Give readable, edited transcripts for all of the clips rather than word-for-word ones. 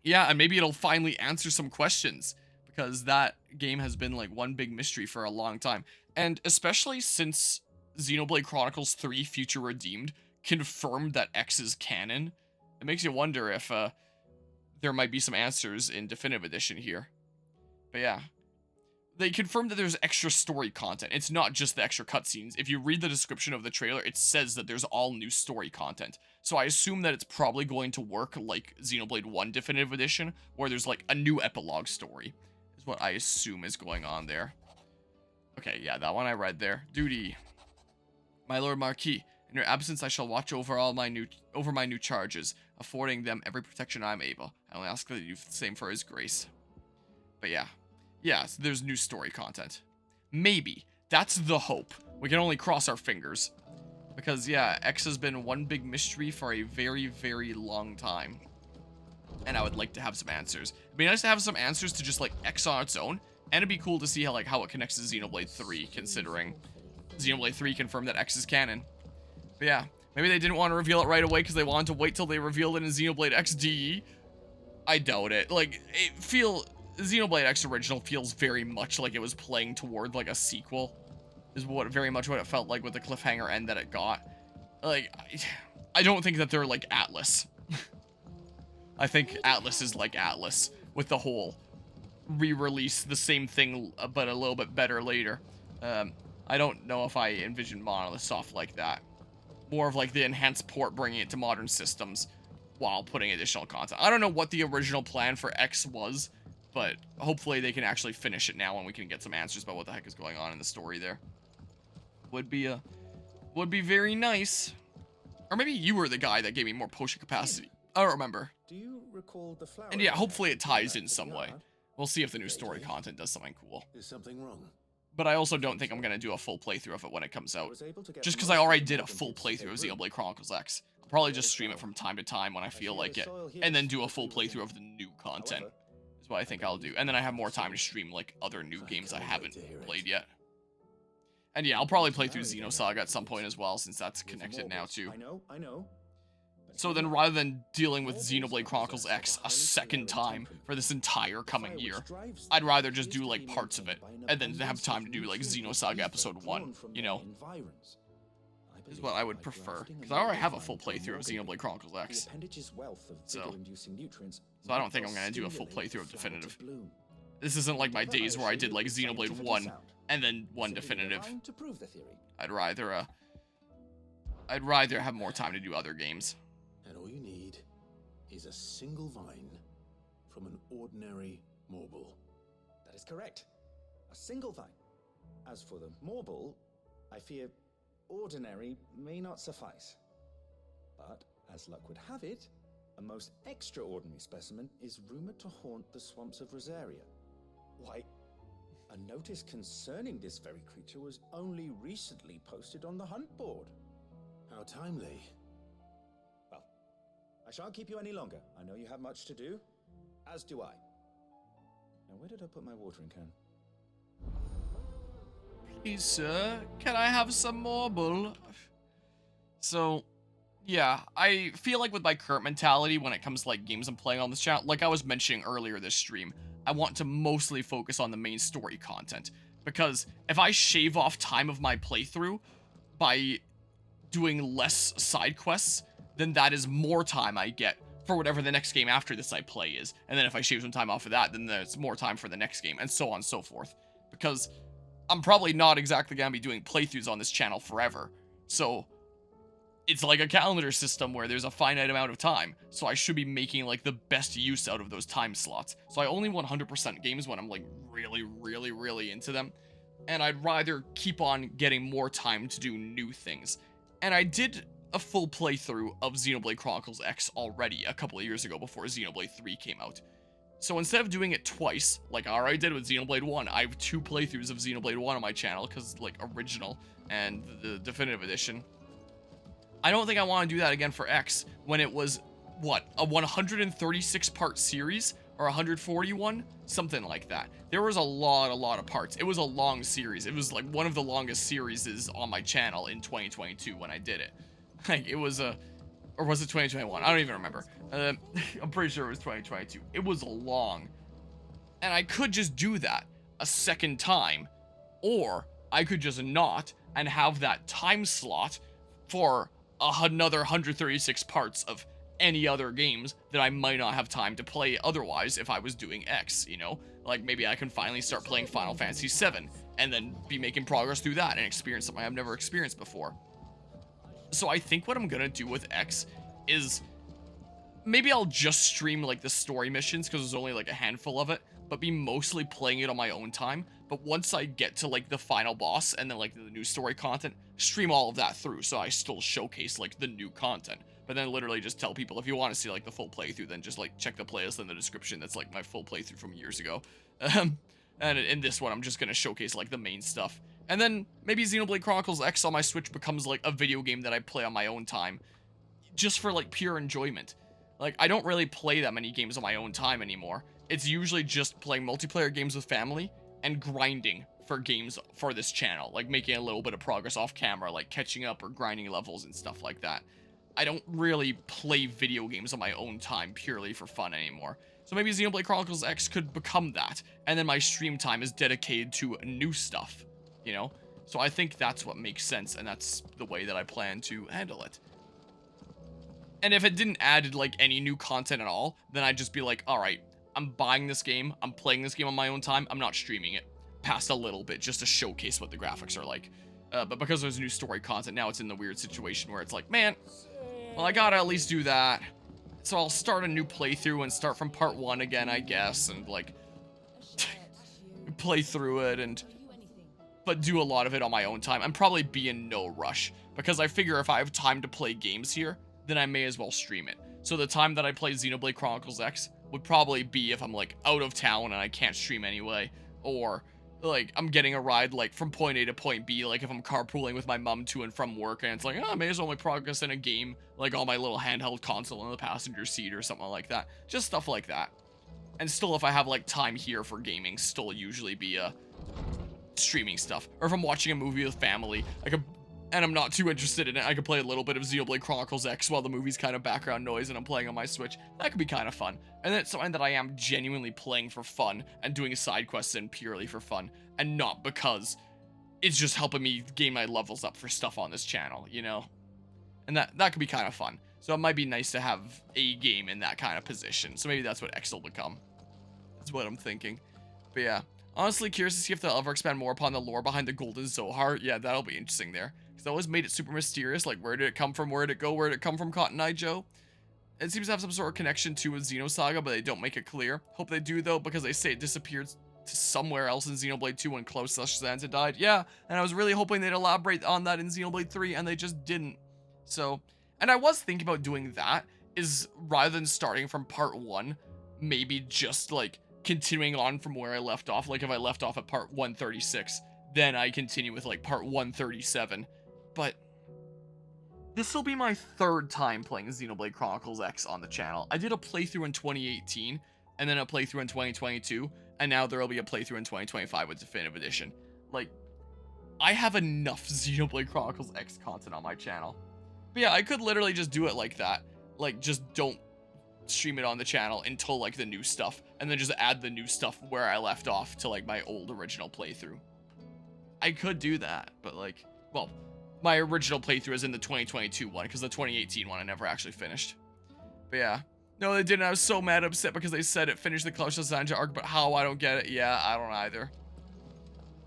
Yeah, and maybe it'll finally answer some questions because that game has been like one big mystery for a long time. And especially since Xenoblade Chronicles 3 Future Redeemed confirmed that X is canon, it makes you wonder if there might be some answers in Definitive Edition here. But yeah, they confirmed that there's extra story content. It's not just the extra cutscenes. If you read the description of the trailer, it says that there's all new story content. So I assume that it's probably going to work like Xenoblade 1 Definitive Edition, where there's like a new epilogue story, is what I assume is going on there. Okay, yeah, that one I read there. Duty. My Lord Marquis, in your absence I shall watch over my new charges, affording them every protection I'm able. I only ask that you do the same for his grace. But yeah. Yeah, so there's new story content. Maybe. That's the hope. We can only cross our fingers. Because, yeah, X has been one big mystery for a very, very long time. And I would like to have some answers. It'd be nice to have some answers to just, like, X on its own. And it'd be cool to see how it connects to Xenoblade 3, considering Xenoblade 3 confirmed that X is canon. But yeah, maybe they didn't want to reveal it right away because they wanted to wait till they revealed it in Xenoblade X DE. I doubt it. Like, Xenoblade X Original feels very much like it was playing toward like a sequel, is very much what it felt like with the cliffhanger end that it got. Like, I don't think that they're like Atlas. I think Atlas is like Atlas with the whole re-release the same thing but a little bit better later. I don't know if I envision Monolith Soft like that. More of like the enhanced port bringing it to modern systems while putting additional content. I don't know what the original plan for X was, but hopefully they can actually finish it now and we can get some answers about what the heck is going on in the story there. Would be very nice. Or maybe you were the guy that gave me more potion capacity. I don't remember. Do you recall the flower? And yeah, hopefully it ties in some way. We'll see if the new story content does something cool. Is something wrong? But I also don't think I'm going to do a full playthrough of it when it comes out. Just because I already did a full playthrough of Xenoblade Chronicles X. I'll probably just stream it from time to time when I feel like it. And then do a full playthrough of the new content. Is what I think I'll do. And then I have more time to stream like other new games I haven't played yet. And yeah, I'll probably play through Xenosaga at some point as well, since that's connected now too. I know. So then rather than dealing with Xenoblade Chronicles X a second time for this entire coming year, I'd rather just do like parts of it, and then have time to do like Xenosaga Episode 1, you know? Is what I would prefer, because I already have a full playthrough of Xenoblade Chronicles X. So I don't think I'm going to do a full playthrough of Definitive. This isn't like my days where I did like Xenoblade 1 and then 1 Definitive. I'd rather have more time to do other games. And all you need is a single vine from an ordinary marble. That is correct. A single vine. As for the marble, I fear ordinary may not suffice. But, as luck would have it, a most extraordinary specimen is rumored to haunt the swamps of Rosaria. Why, a notice concerning this very creature was only recently posted on the hunt board. How timely. Well, I shan't keep you any longer. I know you have much to do, as do I. Now, where did I put my watering can? Please, sir, can I have some marble? So, yeah, I feel like with my current mentality when it comes to like games I'm playing on this channel, like I was mentioning earlier this stream, I want to mostly focus on the main story content. Because if I shave off time of my playthrough by doing less side quests, then that is more time I get for whatever the next game after this I play is. And then if I shave some time off of that, then there's more time for the next game, and so on and so forth. Because I'm probably not exactly going to be doing playthroughs on this channel forever. So it's like a calendar system where there's a finite amount of time. So I should be making like the best use out of those time slots. So I only 100% games when I'm like really into them. And I'd rather keep on getting more time to do new things. And I did a full playthrough of Xenoblade Chronicles X already a couple of years ago before Xenoblade 3 came out. So instead of doing it twice, like I already did with Xenoblade 1, I have 2 playthroughs of Xenoblade 1 on my channel, because like original and the definitive edition. I don't think I want to do that again for X, when it was, what, a 136 part series? Or 141? Something like that. There was a lot of parts. It was a long series. It was like one of the longest series on my channel in 2022 when I did it. Like, it was Or was it 2021? I don't even remember. I'm pretty sure it was 2022. It was long. And I could just do that a second time, or I could just not and have that time slot for another 136 parts of any other games that I might not have time to play otherwise if I was doing X, you know? Like maybe I can finally start playing Final Fantasy VII and then be making progress through that and experience something I've never experienced before. So I think what I'm gonna do with X is maybe I'll just stream like the story missions because there's only like a handful of it, but be mostly playing it on my own time. But once I get to like the final boss and then like the new story content, stream all of that through so I still showcase like the new content. But then literally just tell people if you want to see like the full playthrough, then just like check the playlist in the description. That's like my full playthrough from years ago. And in this one, I'm just gonna showcase like the main stuff. And then maybe Xenoblade Chronicles X on my Switch becomes like a video game that I play on my own time, just for like pure enjoyment. Like I don't really play that many games on my own time anymore. It's usually just playing multiplayer games with family and grinding for games for this channel, like making a little bit of progress off camera, like catching up or grinding levels and stuff like that. I don't really play video games on my own time purely for fun anymore. So maybe Xenoblade Chronicles X could become that, and then my stream time is dedicated to new stuff, you know? So I think that's what makes sense, and that's the way that I plan to handle it. And if it didn't add, like, any new content at all, then I'd just be like, alright, I'm buying this game, I'm playing this game on my own time, I'm not streaming it past a little bit just to showcase what the graphics are like. But because there's new story content, now it's in the weird situation where it's like, man, well, I gotta at least do that. So I'll start a new playthrough and start from part 1 again, I guess, and, like, play through it, but do a lot of it on my own time. And probably be in no rush, because I figure if I have time to play games here, then I may as well stream it. So the time that I play Xenoblade Chronicles X would probably be if I'm, like, out of town and I can't stream anyway, or like I'm getting a ride like from point A to point B, like if I'm carpooling with my mom to and from work and it's like, oh, I may as well make progress in a game like on my little handheld console in the passenger seat or something like that. Just stuff like that. And still, if I have like time here for gaming, still usually be streaming stuff. Or if I'm watching a movie with family, and I'm not too interested in it, I could play a little bit of Xenoblade Chronicles X while the movie's kind of background noise and I'm playing on my Switch. That could be kind of fun. And then it's something that I am genuinely playing for fun and doing side quests in purely for fun, and not because it's just helping me gain my levels up for stuff on this channel, you know? And that could be kind of fun. So it might be nice to have a game in that kind of position. So maybe that's what X will become. That's what I'm thinking. But yeah, honestly curious to see if they'll ever expand more upon the lore behind the Golden Zohar. Yeah, that'll be interesting there. They always made it super mysterious, like where did it come from, where did it go, where did it come from, Cotton Eye Joe? It seems to have some sort of connection to a Xenosaga, but they don't make it clear. Hope they do though, because they say it disappeared to somewhere else in Xenoblade 2 when Klaus/Santa died. Yeah, and I was really hoping they'd elaborate on that in Xenoblade 3, and they just didn't. So, and I was thinking about doing that, is rather than starting from part 1, maybe just like continuing on from where I left off. Like if I left off at part 136, then I continue with like part 137. But this will be my 3rd time playing Xenoblade Chronicles X on the channel. I did a playthrough in 2018, and then a playthrough in 2022, and now there will be a playthrough in 2025 with Definitive Edition. Like, I have enough Xenoblade Chronicles X content on my channel. But yeah, I could literally just do it like that. Like, just don't stream it on the channel until, like, the new stuff, and then just add the new stuff where I left off to, like, my old original playthrough. I could do that, but, like, well, my original playthrough is in the 2022 one, because the 2018 one I never actually finished. But yeah. No, they didn't. I was so mad upset because they said it finished the Klaus/Santa arc, but how? I don't get it. Yeah, I don't either.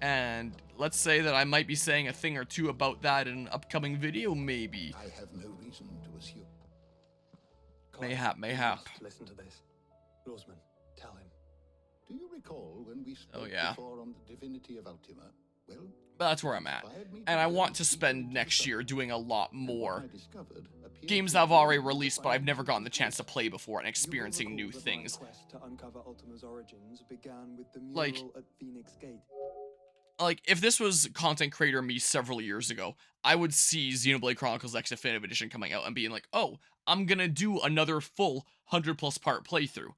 And let's say that I might be saying a thing or two about that in an upcoming video, maybe. I have no reason to assume. Mayhap, mayhap. Listen to this. Roseman, tell him. Do you recall when we spoke Oh, yeah. before on the divinity of Ultima? Well, But that's where I'm at. And I want to spend next year doing a lot more games that I've already released, but I've never gotten the chance to play before and experiencing new things. Like, if this was content creator me several years ago, I would see Xenoblade Chronicles X Definitive Edition coming out and being like, oh, I'm gonna do another full 100+ part playthrough,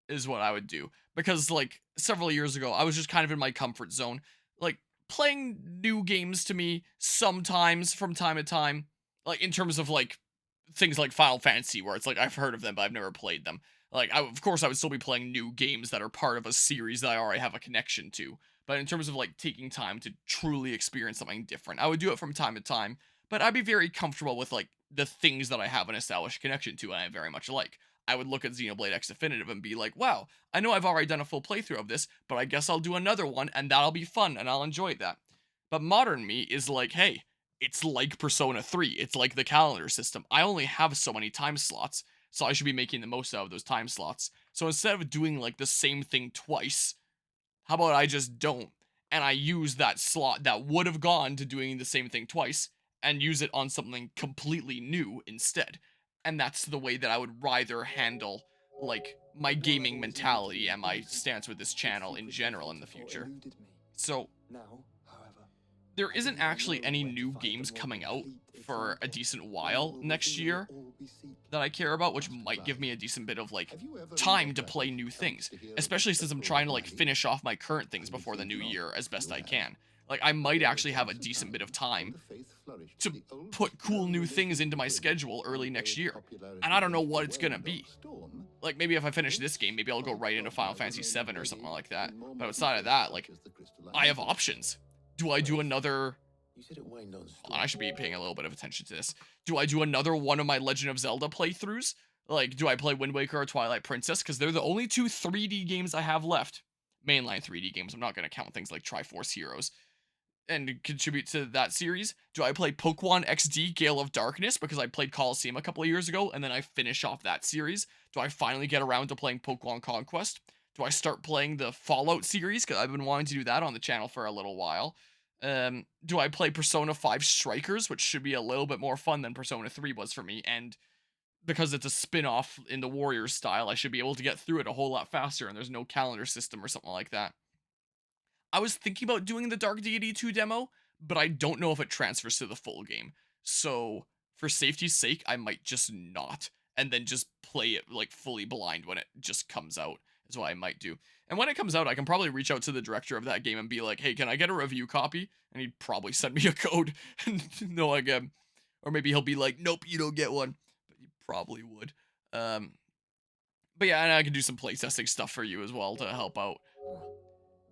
is what I would do. Because, like, several years ago, I was just kind of in my comfort zone. Like, playing new games to me sometimes from time to time, like in terms of like things like Final Fantasy, where it's like I've heard of them, but I've never played them. Like, of course, I would still be playing new games that are part of a series that I already have a connection to. But in terms of like taking time to truly experience something different, I would do it from time to time. But I'd be very comfortable with like the things that I have an established connection to, and I very much like. I would look at Xenoblade X Definitive and be like, wow, I know I've already done a full playthrough of this, but I guess I'll do another one, and that'll be fun, and I'll enjoy that. But modern me is like, hey, it's like Persona 3. It's like the calendar system. I only have so many time slots, so I should be making the most out of those time slots. So instead of doing like the same thing twice, how about I just don't? And I use that slot that would have gone to doing the same thing twice and use it on something completely new instead. And that's the way that I would rather handle like my gaming mentality and my stance with this channel in general in the future. So there isn't actually any new games coming out for a decent while next year that I care about, which might give me a decent bit of like time to play new things, especially since I'm trying to like finish off my current things before the new year as best I can. Like, I might actually have a decent bit of time to put cool new things into my schedule early next year, and I don't know what it's gonna be. Like, maybe if I finish this game, maybe I'll go right into Final Fantasy 7 or something like that. But outside of that, like, I have options. Do I do another... I should be paying a little bit of attention to this. Do I do another one of my Legend of Zelda playthroughs? Like, do I play Wind Waker or Twilight Princess? Because they're the only two 3D games I have left. Mainline 3D games. I'm not going to count things like Triforce Heroes. And contribute to that series. Do I play Pokemon XD Gale of Darkness? Because I played Coliseum a couple of years ago, and then I finish off that series. Do I finally get around to playing Pokemon Conquest? Do I start playing the Fallout series? Because I've been wanting to do that on the channel for a little while. Do I play Persona 5 Strikers, which should be a little bit more fun than Persona 3 was for me, and because it's a spin-off in the Warriors style, I should be able to get through it a whole lot faster, and there's no calendar system or something like that. I was thinking about doing the Dark Deity 2 demo, but I don't know if it transfers to the full game. So, for safety's sake, I might just not, and then just play it, like, fully blind when it just comes out, is what I might do. And when it comes out, I can probably reach out to the director of that game and be like, hey, can I get a review copy? And he'd probably send me a code, and no, again. Or maybe he'll be like, nope, you don't get one. But he probably would. But yeah, and I can do some playtesting stuff for you as well to help out.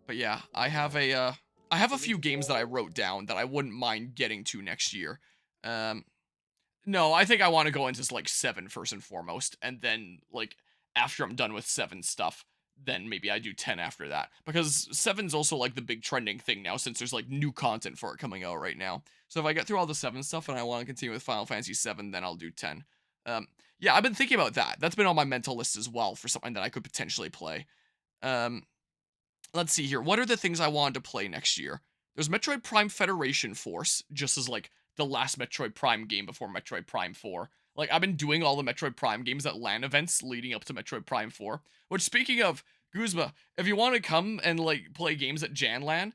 But yeah, I have a few games that I wrote down that I wouldn't mind getting to next year. No, I think I want to go into like 7 first and foremost, and then like after I'm done with 7 stuff, then maybe I do 10 after that. Because 7's also like the big trending thing now, since there's like new content for it coming out right now. So if I get through all the 7 stuff and I want to continue with Final Fantasy 7, then I'll do 10. Yeah, I've been thinking about that. That's been on my mental list as well for something that I could potentially play. Let's see here. What are the things I wanted to play next year? There's Metroid Prime Federation Force, just as like the last Metroid Prime game before Metroid Prime 4. Like, I've been doing all the Metroid Prime games at LAN events leading up to Metroid Prime 4. Which, speaking of, Guzma, if you want to come and like play games at JanLAN,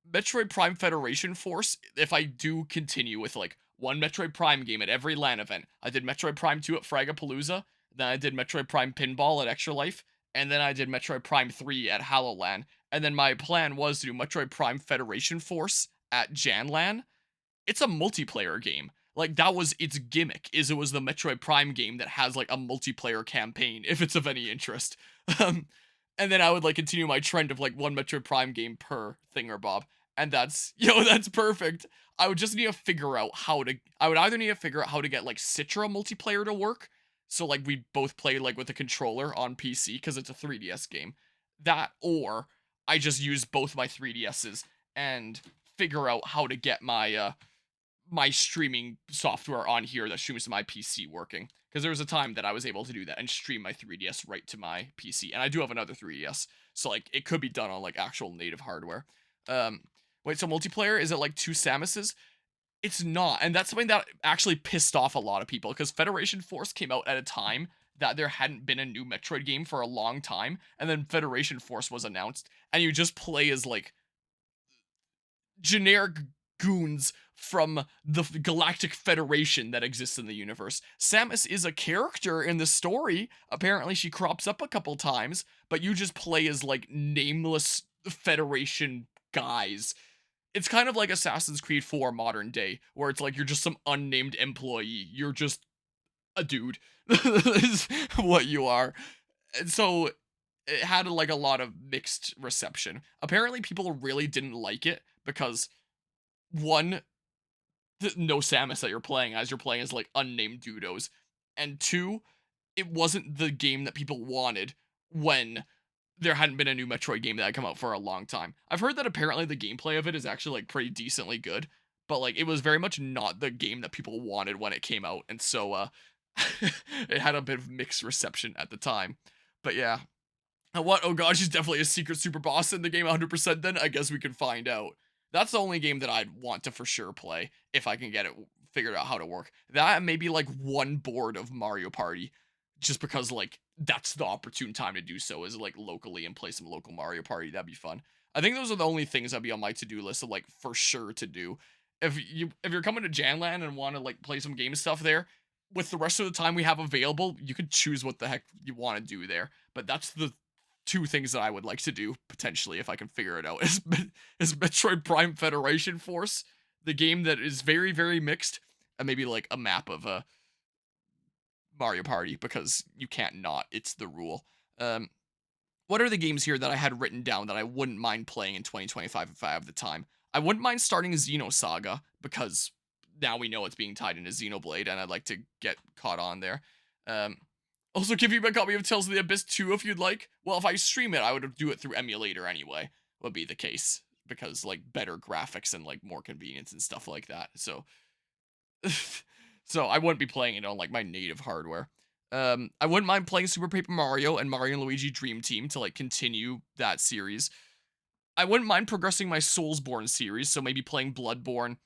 Metroid Prime Federation Force, if I do continue with like one Metroid Prime game at every LAN event, I did Metroid Prime 2 at Fragapalooza, then I did Metroid Prime Pinball at Extra Life, and then I did Metroid Prime 3 at HoloLAN, and then my plan was to do Metroid Prime Federation Force at JanLAN. It's a multiplayer game. Like, that was its gimmick, is it was the Metroid Prime game that has, like, a multiplayer campaign, if it's of any interest. And then I would, like, continue my trend of, like, one Metroid Prime game per thingamabob. And that's, that's perfect. I would just need to figure out I would either need to figure out how to get, like, Citra multiplayer to work, so, like, we both play, like, with a controller on PC, because it's a 3DS game. That, or I just use both my 3DSs and figure out how to get my, my streaming software on here that streams to my PC working. Because there was a time that I was able to do that and stream my 3DS right to my PC. And I do have another 3DS, so, like, it could be done on, like, actual native hardware. Wait, so multiplayer, is it, like, 2 Samuses? It's not, and that's something that actually pissed off a lot of people, because Federation Force came out at a time that there hadn't been a new Metroid game for a long time, and then Federation Force was announced, and you just play as, like, generic goons from the Galactic Federation that exists in the universe. Samus is a character in the story. Apparently she crops up a couple times, but you just play as, like, nameless Federation guys. It's kind of like Assassin's Creed 4 modern day, where it's like you're just some unnamed employee. You're just a dude. Is what you are. And so it had like a lot of mixed reception. Apparently, people really didn't like it because one, no Samus that you're playing as like unnamed dudos, and two, it wasn't the game that people wanted when there hadn't been a new Metroid game that had come out for a long time. I've heard that apparently the gameplay of it is actually like pretty decently good, but like it was very much not the game that people wanted when it came out, and so it had a bit of mixed reception at the time. But yeah. What? Oh god, she's definitely a secret super boss in the game 100% then? I guess we can find out. That's the only game that I'd want to for sure play if I can get it figured out how to work. That and maybe like one board of Mario Party just because like that's the opportune time to do so is like locally and play some local Mario Party. That'd be fun. I think those are the only things that'd be on my to-do list of like for sure to do. If you're coming to Janland and want to like play some game stuff there, with the rest of the time we have available, you could choose what the heck you want to do there. But that's the two things that I would like to do potentially if I can figure it out is Metroid Prime Federation Force, the game that is very very mixed, and maybe like a map of Mario Party because you can't not. It's the rule. Um, what are the games here that I had written down that I wouldn't mind playing in 2025 if I have the time? I wouldn't mind starting Xenosaga because now we know it's being tied into Xenoblade and I'd like to get caught on there. Um, also, give you my copy of Tales of the Abyss 2 if you'd like. Well, if I stream it, I would do it through emulator anyway, would be the case. Because, like, better graphics and, like, more convenience and stuff like that. So, so I wouldn't be playing it on, like, my native hardware. I wouldn't mind playing Super Paper Mario and Mario and Luigi Dream Team to, like, continue that series. I wouldn't mind progressing my Soulsborne series, so maybe playing Bloodborne,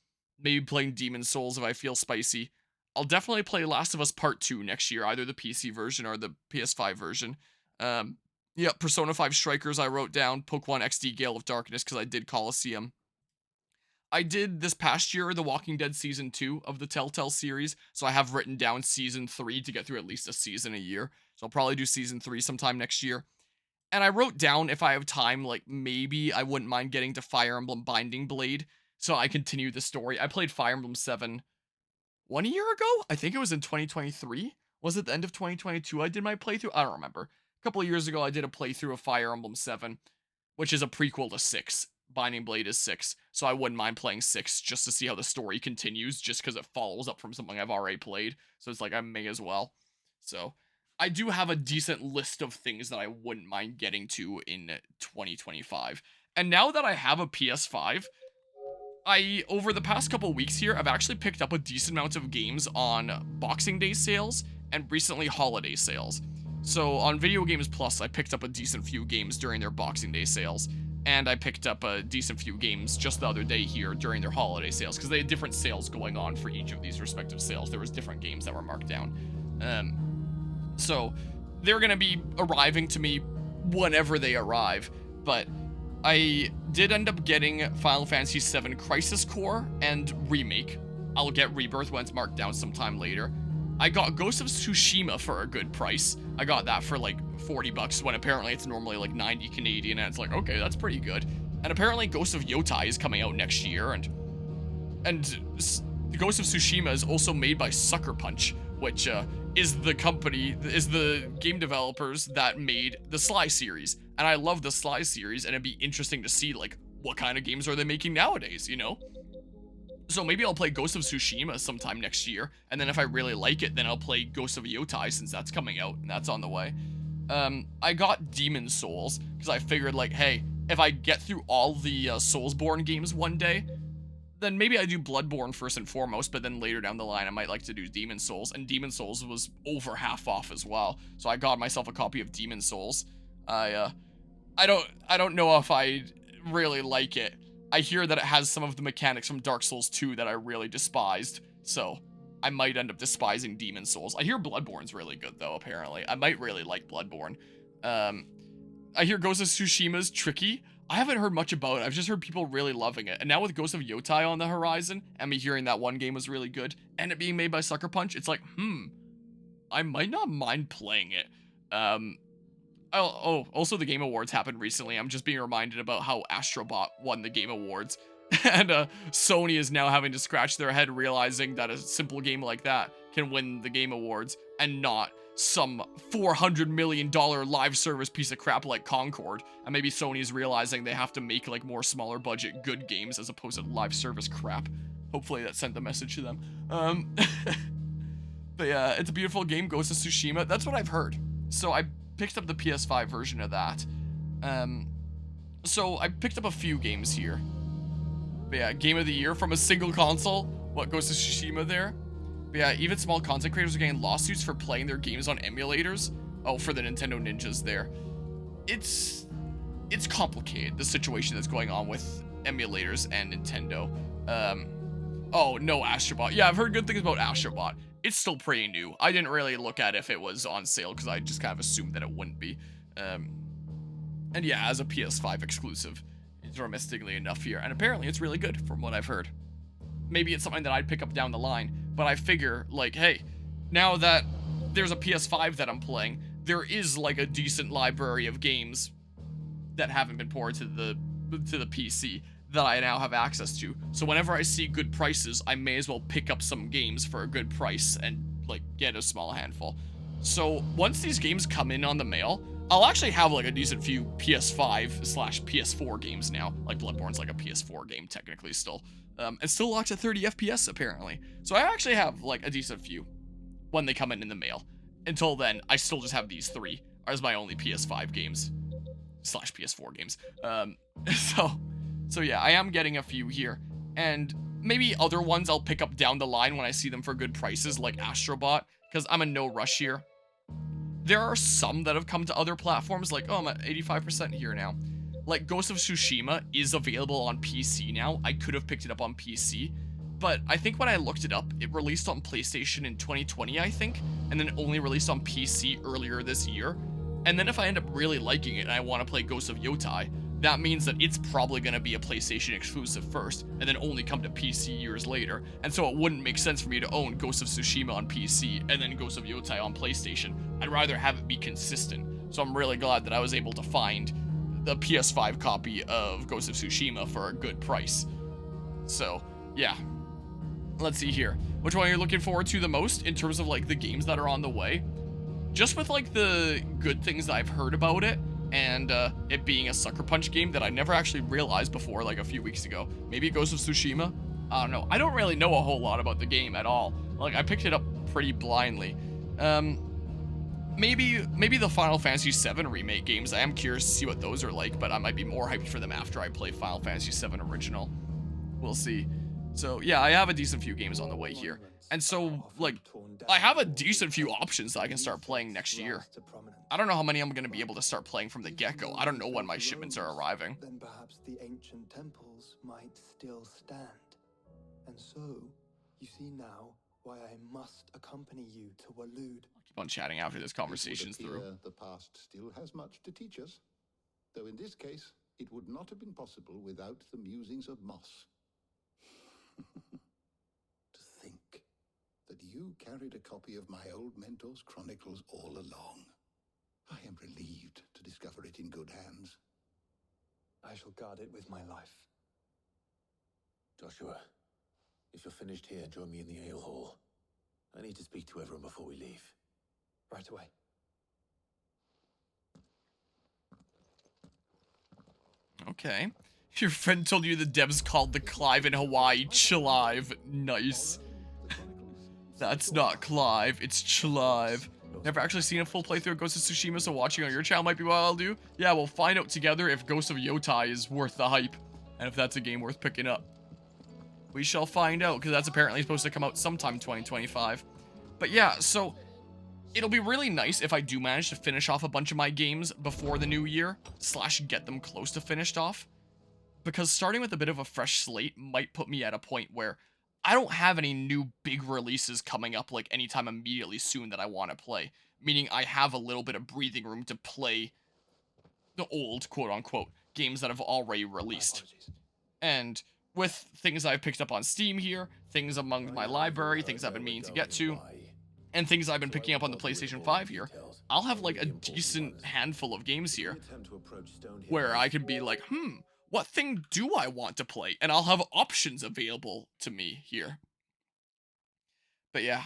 maybe playing Demon Souls if I feel spicy. I'll definitely play Last of Us Part 2 next year, either the PC version or the PS5 version. Yeah, Persona 5 Strikers I wrote down, Pokemon XD Gale of Darkness because I did Coliseum. I did this past year The Walking Dead Season 2 of the Telltale series, so I have written down Season 3 to get through at least a season a year. So I'll probably do Season 3 sometime next year. And I wrote down if I have time, like maybe I wouldn't mind getting to Fire Emblem Binding Blade, so I continue the story. I played Fire Emblem 7 1 year ago? I think it was in 2023. Was it the end of 2022 I did my playthrough? I don't remember. A couple of years ago, I did a playthrough of Fire Emblem 7, which is a prequel to 6. Binding Blade is 6, so I wouldn't mind playing 6 just to see how the story continues, just because it follows up from something I've already played. So it's like, I may as well. So I do have a decent list of things that I wouldn't mind getting to in 2025. And now that I have a PS5, over the past couple weeks here, I've actually picked up a decent amount of games on Boxing Day sales and recently holiday sales. So on Video Games Plus, I picked up a decent few games during their Boxing Day sales, and I picked up a decent few games just the other day here during their holiday sales, because they had different sales going on for each of these respective sales. There was different games that were marked down. So they're going to be arriving to me whenever they arrive, but I did end up getting Final Fantasy VII Crisis Core and Remake. I'll get Rebirth when it's marked down sometime later. I got Ghost of Tsushima for a good price. I got that for like 40 bucks when apparently it's normally like 90 Canadian, and it's like, okay, that's pretty good. And apparently Ghost of Yotai is coming out next year, and Ghost of Tsushima is also made by Sucker Punch, which is the game developers that made the Sly series. And I love the Sly series, and it'd be interesting to see, like, what kind of games are they making nowadays, you know? So maybe I'll play Ghost of Tsushima sometime next year, and then if I really like it, then I'll play Ghost of Yotai since that's coming out, and that's on the way. I got Demon Souls, because I figured, like, hey, if I get through all the Soulsborne games one day, then maybe I do Bloodborne first and foremost, but then later down the line, I might like to do Demon Souls, and Demon Souls was over half off as well, so I got myself a copy of Demon Souls. I don't know if I really like it. I hear that it has some of the mechanics from Dark Souls 2 that I really despised, so I might end up despising Demon Souls. I hear Bloodborne's really good, though, apparently. I might really like Bloodborne. I hear Ghost of Tsushima's tricky. I haven't heard much about it. I've just heard people really loving it. And now with Ghost of Yotai on the horizon, and me hearing that one game was really good, and it being made by Sucker Punch, it's like, I might not mind playing it. Also the Game Awards happened recently. I'm just being reminded about how Astrobot won the Game Awards. And Sony is now having to scratch their head realizing that a simple game like that can win the Game Awards. and not some $400 million live service piece of crap like Concord. And maybe Sony's realizing they have to make like more smaller budget good games as opposed to live service crap. Hopefully that sent the message to them. But yeah, it's a beautiful game, Ghost of Tsushima. That's what I've heard. So I picked up the PS5 version of that. So I picked up a few games here. But yeah, Game of the Year from a single console. What, Ghost of Tsushima there? But yeah, even small content creators are getting lawsuits for playing their games on emulators. Oh, for the Nintendo Ninjas there. It's complicated, the situation that's going on with emulators and Nintendo. Oh, no Astrobot. Yeah, I've heard good things about Astrobot. It's still pretty new. I didn't really look at if it was on sale because I just kind of assumed that it wouldn't be. And yeah, as a PS5 exclusive, interestingly enough here. And apparently it's really good from what I've heard. Maybe it's something that I'd pick up down the line, but I figure, like, hey, now that there's a PS5 that I'm playing, there is, like, a decent library of games that haven't been ported to the PC that I now have access to. So whenever I see good prices, I may as well pick up some games for a good price and, like, get a small handful. So once these games come in on the mail, I'll actually have, like, a decent few PS5/PS4 games now. Like, Bloodborne's like a PS4 game, technically, still. It still locks at 30 FPS, apparently. So I actually have, like, a decent few when they come in the mail. Until then, I still just have these 3 as my only PS5 games/PS4 games. So yeah, I am getting a few here. And maybe other ones I'll pick up down the line when I see them for good prices, like Astrobot, because I'm in no rush here. There are some that have come to other platforms, like, oh, I'm at 85% here now. Like, Ghost of Tsushima is available on PC now. I could have picked it up on PC, but I think when I looked it up, it released on PlayStation in 2020, I think, and then only released on PC earlier this year. And then if I end up really liking it and I want to play Ghost of Yotai, that means that it's probably going to be a PlayStation exclusive first, and then only come to PC years later. And so it wouldn't make sense for me to own Ghost of Tsushima on PC and then Ghost of Yotai on PlayStation. I'd rather have it be consistent. So I'm really glad that I was able to find the PS5 copy of Ghost of Tsushima for a good price. So, yeah. Let's see here. Which one are you looking forward to the most in terms of, like, the games that are on the way? Just with, like, the good things that I've heard about it, and it being a Sucker Punch game that I never actually realized before, like, a few weeks ago. Maybe Ghost of Tsushima? I don't know. I don't really know a whole lot about the game at all. Like, I picked it up pretty blindly. Maybe the Final Fantasy VII Remake games. I am curious to see what those are like, but I might be more hyped for them after I play Final Fantasy VII Original. We'll see. So, yeah, I have a decent few games on the way here. And so, like, I have a decent few options that I can start playing next year. I don't know how many I'm going to be able to start playing from the get-go. I don't know when my shipments are arriving. Then perhaps the ancient temples might still stand. And so, you see now why I must accompany you to Waloed. I'll keep on chatting after this conversation's through. The past still has much to teach us, though in this case, it would not have been possible without the musings of Moss. To think that you carried a copy of my old mentor's chronicles all along. I am relieved to discover it in good hands. I shall guard it with my life. Joshua, if you're finished here, join me in the ale hall. I need to speak to everyone before we leave. Right away. Okay. Your friend told you the devs called the Clive in Hawaii Chlive. Nice. That's not Clive, it's Chlive. Never actually seen a full playthrough of Ghost of Tsushima, so watching on your channel might be what I'll do. Yeah, we'll find out together if Ghost of Yotai is worth the hype, and if that's a game worth picking up. We shall find out, because that's apparently supposed to come out sometime 2025. But yeah, so it'll be really nice if I do manage to finish off a bunch of my games before the new year, / get them close to finished off. Because starting with a bit of a fresh slate might put me at a point where I don't have any new big releases coming up like anytime immediately soon that I want to play. Meaning I have a little bit of breathing room to play the old, quote-unquote, games that have already released. And with things I've picked up on Steam here, things among my library, things I've been meaning to get to, and things I've been picking up on the PlayStation 5 here, I'll have like a decent handful of games here where I can be like, what thing do I want to play? And I'll have options available to me here. But yeah,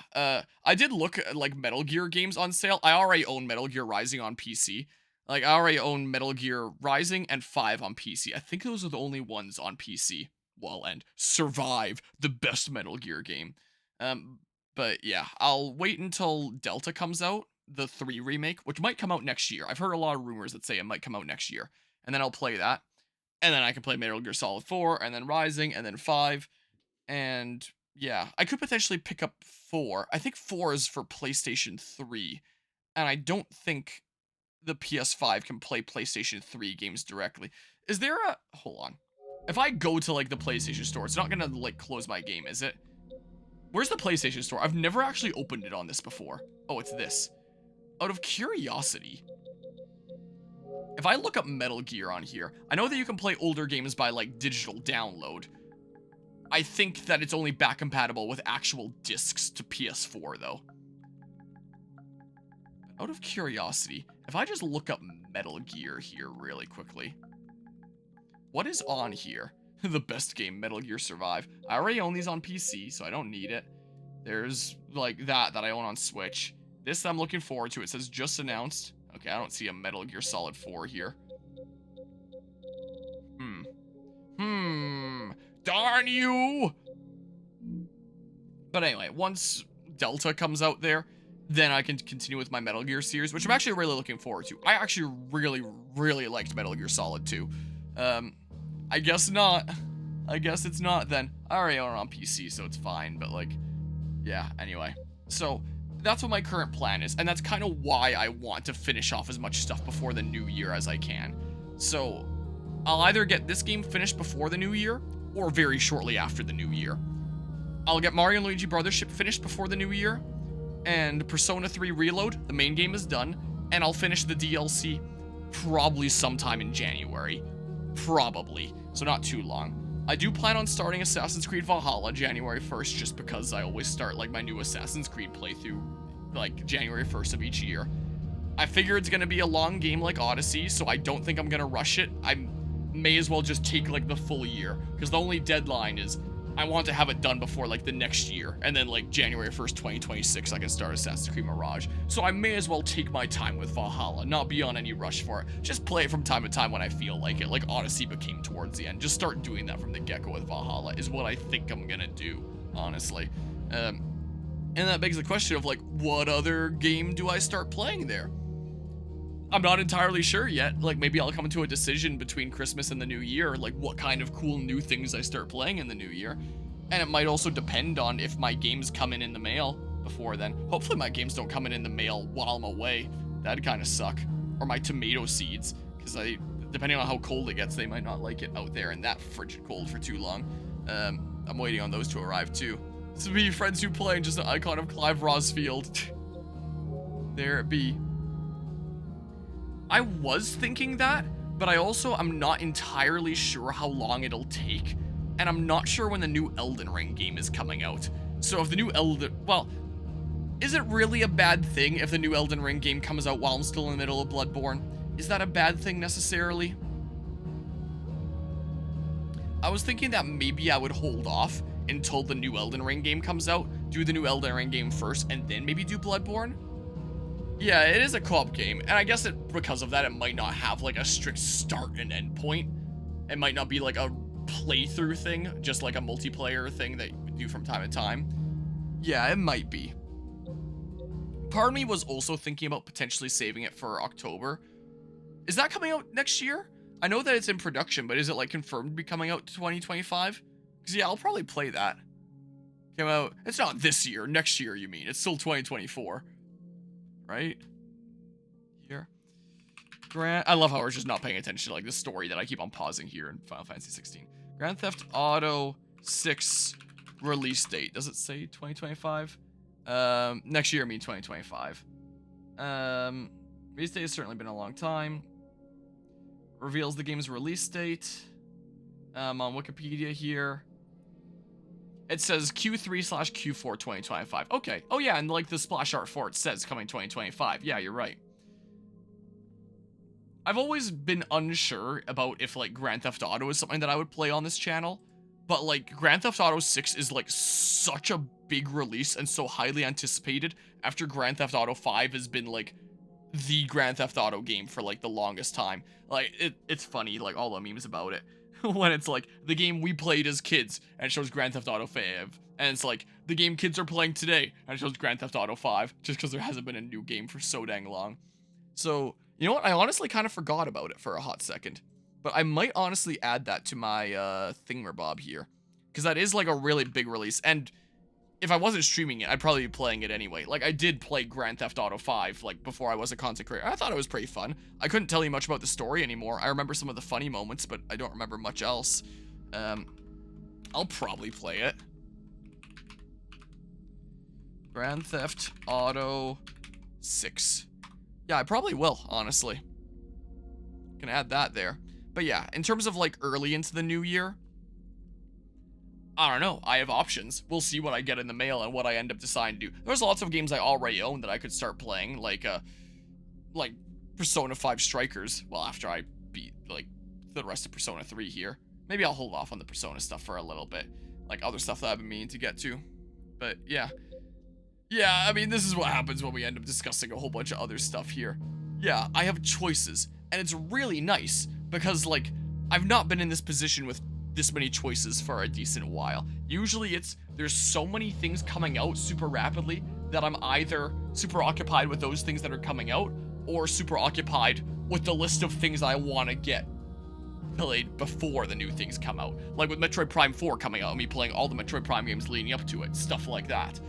I did look at like Metal Gear games on sale. I already own Metal Gear Rising on PC. Like I already own Metal Gear Rising and 5 on PC. I think those are the only ones on PC. Well, and Survive, the best Metal Gear game. Um, but yeah, I'll wait until Delta comes out, the 3 remake, which might come out next year. I've heard a lot of rumors that say it might come out next year. And then I'll play that. And then I can play Metal Gear Solid 4, and then Rising, and then 5. And yeah, I could potentially pick up 4. I think 4 is for PlayStation 3. And I don't think the PS5 can play PlayStation 3 games directly. Is there a... Hold on. If I go to, like, the PlayStation Store, it's not gonna, like, close my game, is it? Where's the PlayStation Store? I've never actually opened it on this before. Oh, it's this. Out of curiosity, if I look up Metal Gear on here, I know that you can play older games by, like, digital download. I think that it's only back compatible with actual discs to PS4, though. Out of curiosity, if I just look up Metal Gear here really quickly, what is on here? The best game, Metal Gear Survive. I already own these on PC, so I don't need it. There's, like, that I own on Switch. This I'm looking forward to. It says just announced. Okay, I don't see a Metal Gear Solid 4 here. Darn you! But anyway, once Delta comes out there, then I can continue with my Metal Gear series, which I'm actually really looking forward to. I actually really liked Metal Gear Solid 2. I guess not. I guess it's not then. I already own it on PC, so it's fine, but like, yeah, anyway. So, that's what my current plan is, and that's kind of why I want to finish off as much stuff before the new year as I can. So, I'll either get this game finished before the new year, or very shortly after the new year. I'll get Mario & Luigi Brothership finished before the new year, and Persona 3 Reload, the main game is done, and I'll finish the DLC probably sometime in January. Probably, so not too long. I do plan on starting Assassin's Creed Valhalla January 1st, just because I always start like my new Assassin's Creed playthrough like January 1st of each year. I figure it's gonna be a long game like Odyssey, so I don't think I'm gonna rush it. I may as well just take like the full year, because the only deadline is I want to have it done before like the next year, and then like January 1st, 2026 I can start Assassin's Creed Mirage. So I may as well take my time with Valhalla, not be on any rush for it. Just play it from time to time when I feel like it, like Odyssey became towards the end. Just start doing that from the get-go with Valhalla is what I think I'm gonna do, honestly. And that begs the question of like, what other game do I start playing there? I'm not entirely sure yet. Like, maybe I'll come to a decision between Christmas and the new year, like what kind of cool new things I start playing in the new year. And it might also depend on if my games come in the mail before then. Hopefully my games don't come in the mail while I'm away. That'd kind of suck. Or my tomato seeds, because depending on how cold it gets, they might not like it out there in that frigid cold for too long. I'm waiting on those to arrive too. This would be Friends Who Play, and just an icon of Clive Rosfield. There it be. I was thinking that, but I'm not entirely sure how long it'll take, and I'm not sure when the new Elden Ring game is coming out. So if the new well, is it really a bad thing if the new Elden Ring game comes out while I'm still in the middle of Bloodborne? Is that a bad thing necessarily? I was thinking that maybe I would hold off until the new Elden Ring game comes out, do the new Elden Ring game first, and then maybe do Bloodborne. Yeah, it is a co-op game, and I guess because of that, it might not have like a strict start and end point. It might not be like a playthrough thing, just like a multiplayer thing that you do from time to time. Yeah, it might be. Part of me was also thinking about potentially saving it for October. Is that coming out next year? I know that it's in production, but is it like confirmed to be coming out 2025? Because yeah, I'll probably play that. Came out, it's not this year, next year you mean. It's still 2024. Right? Here. I love how we're just not paying attention to like the story that I keep on pausing here in Final Fantasy 16. Grand Theft Auto 6 release date. Does it say 2025? Next year I mean 2025. Release date has certainly been a long time. Reveals the game's release date. On Wikipedia here. It says Q3/Q4 2025. Okay. Oh yeah, and like the splash art for it says coming 2025. Yeah, you're right. I've always been unsure about if like Grand Theft Auto is something that I would play on this channel. But like Grand Theft Auto 6 is like such a big release and so highly anticipated after Grand Theft Auto 5 has been like the Grand Theft Auto game for like the longest time. Like it's funny, like all the memes about it. When it's like the game we played as kids and it shows Grand Theft Auto 5, and it's like the game kids are playing today and it shows Grand Theft Auto 5, just because there hasn't been a new game for so dang long. So you know what, I honestly kind of forgot about it for a hot second, but I might honestly add that to my thingamabob here, because that is like a really big release. And if I wasn't streaming it, I'd probably be playing it anyway. Like, I did play Grand Theft Auto 5, like, before I was a content creator. I thought it was pretty fun. I couldn't tell you much about the story anymore. I remember some of the funny moments, but I don't remember much else. I'll probably play it. Grand Theft Auto 6. Yeah, I probably will, honestly. Can add that there. But yeah, in terms of, like, early into the new year, I don't know. I have options. We'll see what I get in the mail and what I end up deciding to do. There's lots of games I already own that I could start playing, like Persona 5 Strikers. Well, after I beat, like, the rest of Persona 3 here. Maybe I'll hold off on the Persona stuff for a little bit. Like, other stuff that I've been meaning to get to. But, yeah. Yeah, I mean, this is what happens when we end up discussing a whole bunch of other stuff here. Yeah, I have choices. And it's really nice, because, like, I've not been in this position with this many choices for a decent while. Usually there's so many things coming out super rapidly that I'm either super occupied with those things that are coming out or super occupied with the list of things I want to get played before the new things come out. Like with Metroid Prime 4 coming out and me playing all the Metroid Prime games leading up to it, stuff like that.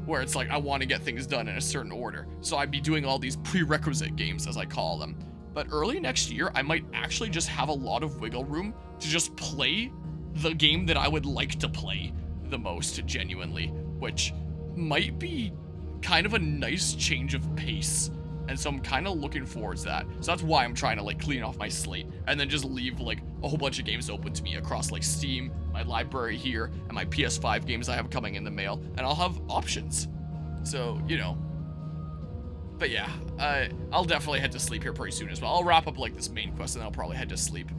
Where it's like I want to get things done in a certain order. So I'd be doing all these prerequisite games, as I call them. But early next year, I might actually just have a lot of wiggle room to just play the game that I would like to play the most, genuinely, which might be kind of a nice change of pace. And so I'm kind of looking forward to that. So that's why I'm trying to, like, clean off my slate and then just leave, like, a whole bunch of games open to me across, like, Steam, my library here, and my PS5 games I have coming in the mail, and I'll have options. So, you know. But yeah, I'll definitely head to sleep here pretty soon as well. I'll wrap up, like, this main quest, and I'll probably head to sleep.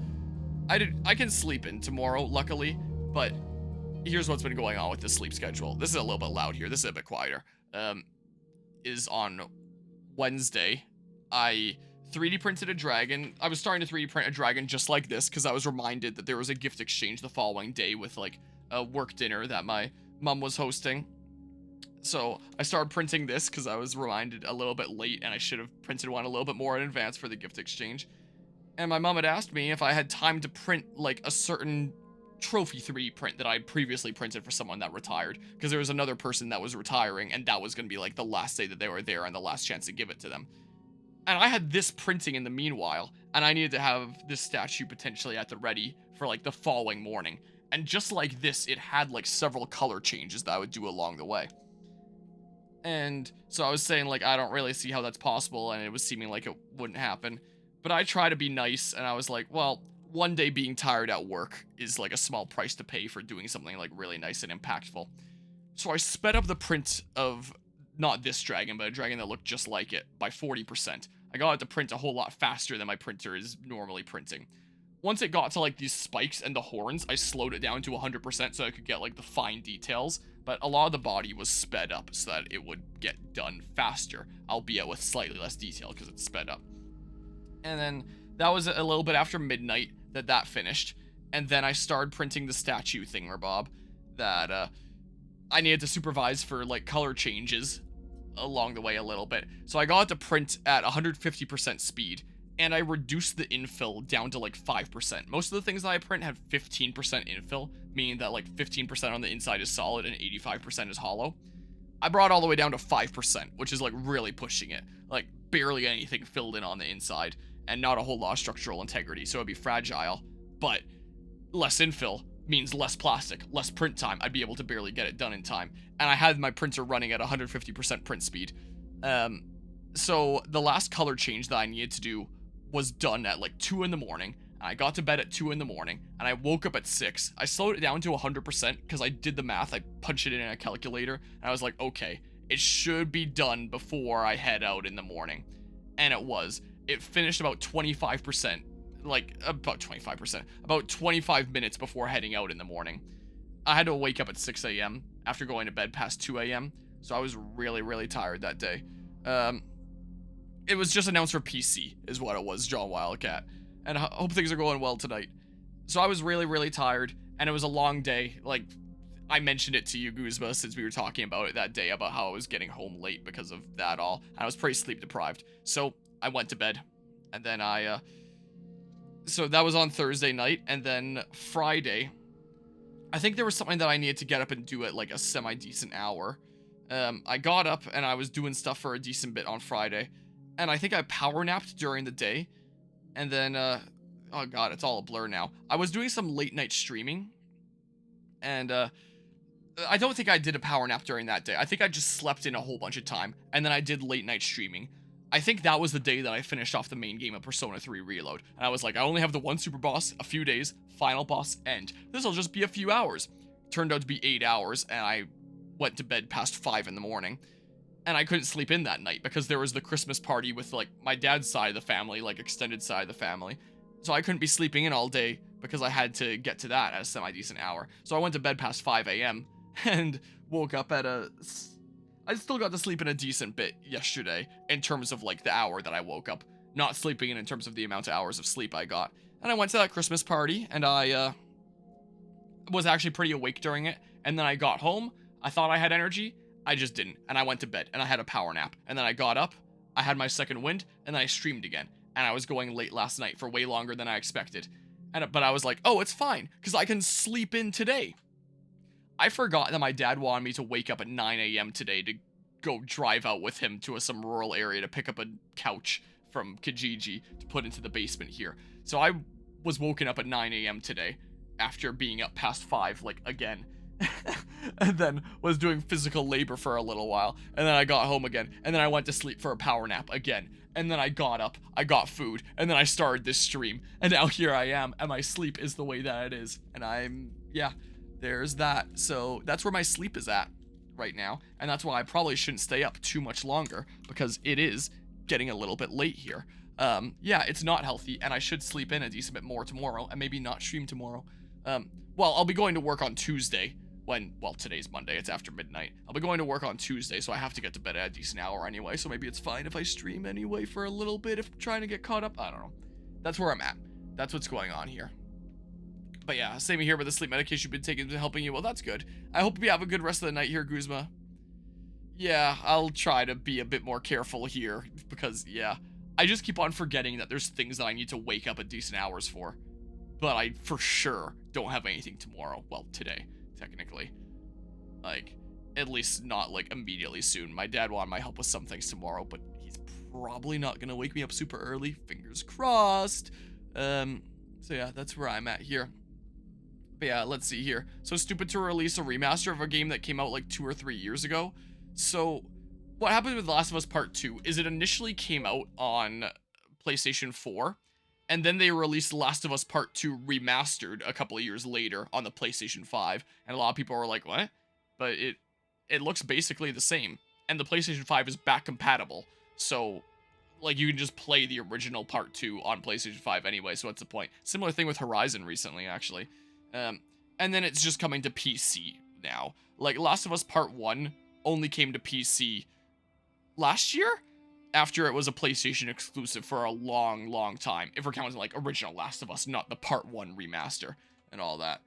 I can sleep in tomorrow, luckily, but here's what's been going on with the sleep schedule. This is a little bit loud here. This is a bit quieter. Is on Wednesday, I 3D printed a dragon. I was starting to 3D print a dragon just like this, because I was reminded that there was a gift exchange the following day with, like, a work dinner that my mom was hosting. So I started printing this because I was reminded a little bit late and I should have printed one a little bit more in advance for the gift exchange. And my mom had asked me if I had time to print like a certain trophy 3D print that I had previously printed for someone that retired, because there was another person that was retiring and that was going to be like the last day that they were there and the last chance to give it to them. And I had this printing in the meanwhile, and I needed to have this statue potentially at the ready for like the following morning. And just like this, it had like several color changes that I would do along the way. And so I was saying, like, I don't really see how that's possible, and it was seeming like it wouldn't happen. But I try to be nice, and I was like, well, one day being tired at work is, like, a small price to pay for doing something, like, really nice and impactful. So I sped up the print of, not this dragon, but a dragon that looked just like it, by 40%. I got it to print a whole lot faster than my printer is normally printing. Once it got to, like, these spikes and the horns, I slowed it down to 100% so I could get, like, the fine details. But a lot of the body was sped up so that it would get done faster, albeit with slightly less detail because it's sped up. And then that was a little bit after midnight that finished. And then I started printing the statue thingamabob that I needed to supervise for, like, color changes along the way a little bit. So I got it to print at 150% speed. And I reduced the infill down to like 5%. Most of the things that I print have 15% infill, meaning that like 15% on the inside is solid and 85% is hollow. I brought it all the way down to 5%, which is like really pushing it. Like barely anything filled in on the inside and not a whole lot of structural integrity, so it'd be fragile. But less infill means less plastic, less print time. I'd be able to barely get it done in time. And I had my printer running at 150% print speed. So the last color change that I needed to do was done at like 2 in the morning. I got to bed at 2 in the morning and I woke up at 6. I slowed it down to 100% because I did the math. I punched it in a calculator and I was like, okay, it should be done before I head out in the morning. And it was. It finished about 25% like about 25%, about 25 minutes before heading out in the morning. I had to wake up at 6 a.m. after going to bed past 2 a.m. So I was really, really tired that day. It was just announced for PC is what it was, John Wildcat. And I hope things are going well tonight. So I was really, really tired, and it was a long day. Like, I mentioned it to you, Guzma, since we were talking about it that day, about how I was getting home late because of that all. And I was pretty sleep deprived. So I went to bed, and then so that was on Thursday night, and then Friday, I think there was something that I needed to get up and do at like a semi-decent hour. I got up, and I was doing stuff for a decent bit on Friday, and I think I power napped during the day, and then, oh god, it's all a blur now. I was doing some late night streaming, and, I don't think I did a power nap during that day. I think I just slept in a whole bunch of time, and then I did late night streaming. I think that was the day that I finished off the main game of Persona 3 Reload, and I was like, I only have the one super boss, a few days, final boss, end. This'll just be a few hours. Turned out to be 8 hours, and I went to bed past 5 in the morning. And I couldn't sleep in that night because there was the Christmas party with, like, my dad's side of the family, like, extended side of the family. So I couldn't be sleeping in all day because I had to get to that at a semi-decent hour. So I went to bed past 5 a.m. and woke up at I still got to sleep in a decent bit yesterday in terms of, like, the hour that I woke up. Not sleeping in terms of the amount of hours of sleep I got. And I went to that Christmas party, and I, was actually pretty awake during it. And then I got home, I thought I had energy, I just didn't, and I went to bed, and I had a power nap, and then I got up, I had my second wind, and then I streamed again, and I was going late last night for way longer than I expected, but I was like, oh, it's fine, because I can sleep in today. I forgot that my dad wanted me to wake up at 9 a.m. today to go drive out with him to some rural area to pick up a couch from Kijiji to put into the basement here. So I was woken up at 9 a.m. today, after being up past 5, like, again. And then was doing physical labor for a little while, and then I got home again, and then I went to sleep for a power nap again, and then I got up, I got food, and then I started this stream, and now here I am, and my sleep is the way that it is, and yeah, there's that. So that's where my sleep is at right now, and that's why I probably shouldn't stay up too much longer, because it is getting a little bit late here. Yeah, it's not healthy, and I should sleep in a decent bit more tomorrow, and maybe not stream tomorrow. Well, I'll be going to work on Tuesday, well, today's Monday, it's after midnight. I'll be going to work on Tuesday, so I have to get to bed at a decent hour anyway, so maybe it's fine if I stream anyway for a little bit if I'm trying to get caught up. I don't know. That's where I'm at. That's what's going on here. But yeah, same here with the sleep medication you've been taking is helping you. Well, that's good. I hope you have a good rest of the night here, Guzma. Yeah, I'll try to be a bit more careful here, because, yeah, I just keep on forgetting that there's things that I need to wake up at decent hours for. But I, for sure, don't have anything tomorrow. Well, today, technically. Like, at least not, like, immediately soon. My dad wanted my help with some things tomorrow, but he's probably not gonna wake me up super early. Fingers crossed. So yeah, that's where I'm at here. But yeah, let's see here. So stupid to release a remaster of a game that came out, like, 2 or 3 years ago. So, what happened with The Last of Us Part 2 is it initially came out on PlayStation 4, and then they released Last of Us Part 2 Remastered a couple of years later on the PlayStation 5, and a lot of people were like, what? But it looks basically the same, and the PlayStation 5 is back compatible, so, like, you can just play the original Part 2 on PlayStation 5 anyway, so what's the point? Similar thing with Horizon recently, actually. And then it's just coming to PC now. Like, Last of Us Part 1 only came to PC last year? After it was a PlayStation exclusive for a long, long time. If we're counting, like, original Last of Us, not the Part 1 remaster and all that.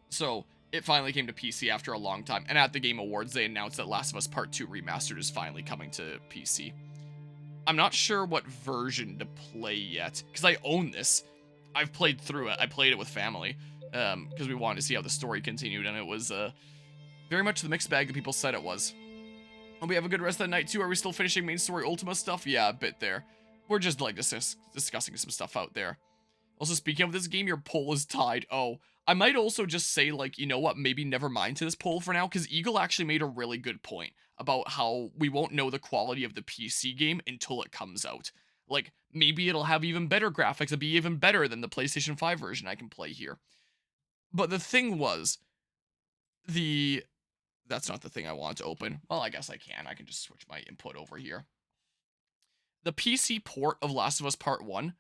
So, it finally came to PC after a long time. And at the Game Awards, they announced that Last of Us Part 2 Remastered is finally coming to PC. I'm not sure what version to play yet, because I own this. I've played through it. I played it with family, because we wanted to see how the story continued, and it was, very much the mixed bag that people said it was. Hope we have a good rest of the night, too. Are we still finishing main story Ultima stuff? Yeah, a bit there. We're just, like, discussing some stuff out there. Also, speaking of this game, your poll is tied. Oh, I might also just say, like, you know what, maybe never mind to this poll for now, because Eagle actually made a really good point about how we won't know the quality of the PC game until it comes out. Like, maybe it'll have even better graphics and be even better than the PlayStation 5 version I can play here. But the thing was, that's not the thing I wanted to open. Well, I guess I can. I can just switch my input over here. The PC port of Last of Us Part 1